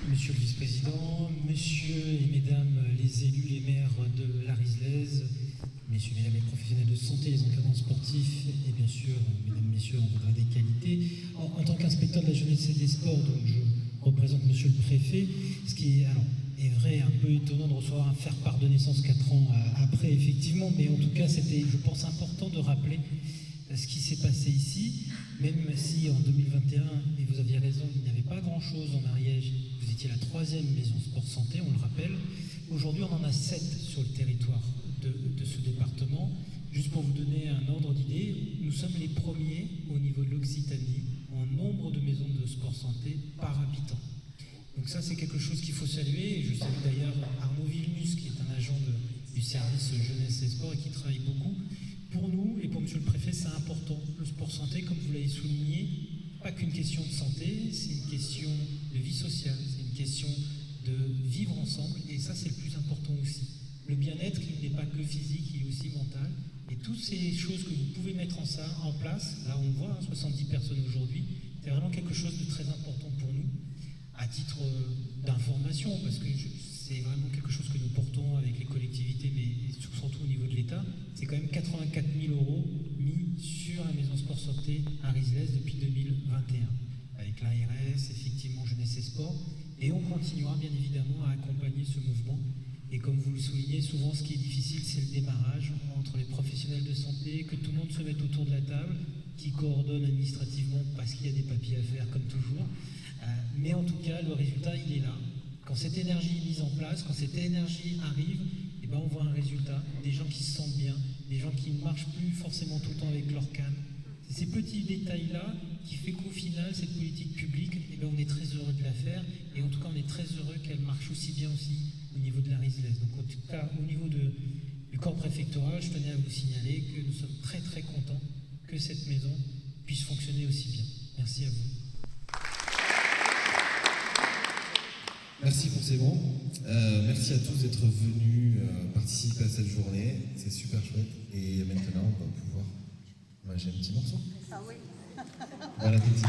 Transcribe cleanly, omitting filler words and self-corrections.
Monsieur le vice-président, messieurs et mesdames les élus, les maires de l'Arislaise, messieurs et mesdames les professionnels de santé, les encadrants sportifs et bien sûr, mesdames et messieurs, en regard des qualités. En tant qu'inspecteur de la jeunesse et des sports, donc je représente monsieur le préfet, ce qui est, alors, est vrai, un peu étonnant de recevoir un faire-part de naissance 4 ans après, effectivement, mais en tout cas, c'était, je pense, important de rappeler ce qui s'est passé ici, même si en 2021, et vous aviez raison, il n'y avait pas grand-chose en Ariège, vous étiez la 3e maison sport-santé, on le rappelle. Aujourd'hui, on en a 7 sur le territoire de ce département. Juste pour vous donner un ordre d'idée, nous sommes les premiers au niveau de l'Occitanie en nombre de maisons de sport-santé par habitant. Donc ça, c'est quelque chose qu'il faut saluer, et je salue d'ailleurs Arnaud Vilmus, qui est un agent du service jeunesse et sport et qui travaille beaucoup. Pour nous et pour monsieur le préfet, c'est important. Le sport santé, comme vous l'avez souligné, pas qu'une question de santé, c'est une question de vie sociale, c'est une question de vivre ensemble, et ça, c'est le plus important aussi. Le bien-être, il n'est pas que physique, il est aussi mental, et toutes ces choses que vous pouvez mettre en place, là on voit, 70 personnes aujourd'hui, c'est vraiment quelque chose de très important pour nous, à titre d'information, parce que c'est vraiment quelque chose que nous portons avec les collectivités, mais surtout au niveau de l'État. C'est quand même 84 000 € mis sur la maison sport santé Arislaise depuis 2021, avec l'ARS, effectivement jeunesse et sport, et on continuera bien évidemment à accompagner ce mouvement. Et comme vous le soulignez, souvent ce qui est difficile, c'est le démarrage entre les professionnels de santé, que tout le monde se mette autour de la table, qui coordonne administrativement parce qu'il y a des papiers à faire comme toujours. Mais en tout cas, le résultat, il est là. Quand cette énergie est mise en place, quand cette énergie arrive, eh ben on voit un résultat, des gens qui se sentent bien, des gens qui ne marchent plus forcément tout le temps avec leur canne. C'est ces petits détails-là qui fait qu'au final, cette politique publique, eh ben on est très heureux de la faire, et en tout cas, on est très heureux qu'elle marche aussi bien aussi au niveau de l'Arislaise. Donc en tout cas, au niveau du corps préfectoral, je tenais à vous signaler que nous sommes très très contents que cette maison puisse fonctionner aussi bien. Merci à vous. Merci pour ces mots. Merci à tous d'être venus participer à cette journée. C'est super chouette. Et maintenant, on va pouvoir manger un petit morceau. Ah oui. Bon appétit.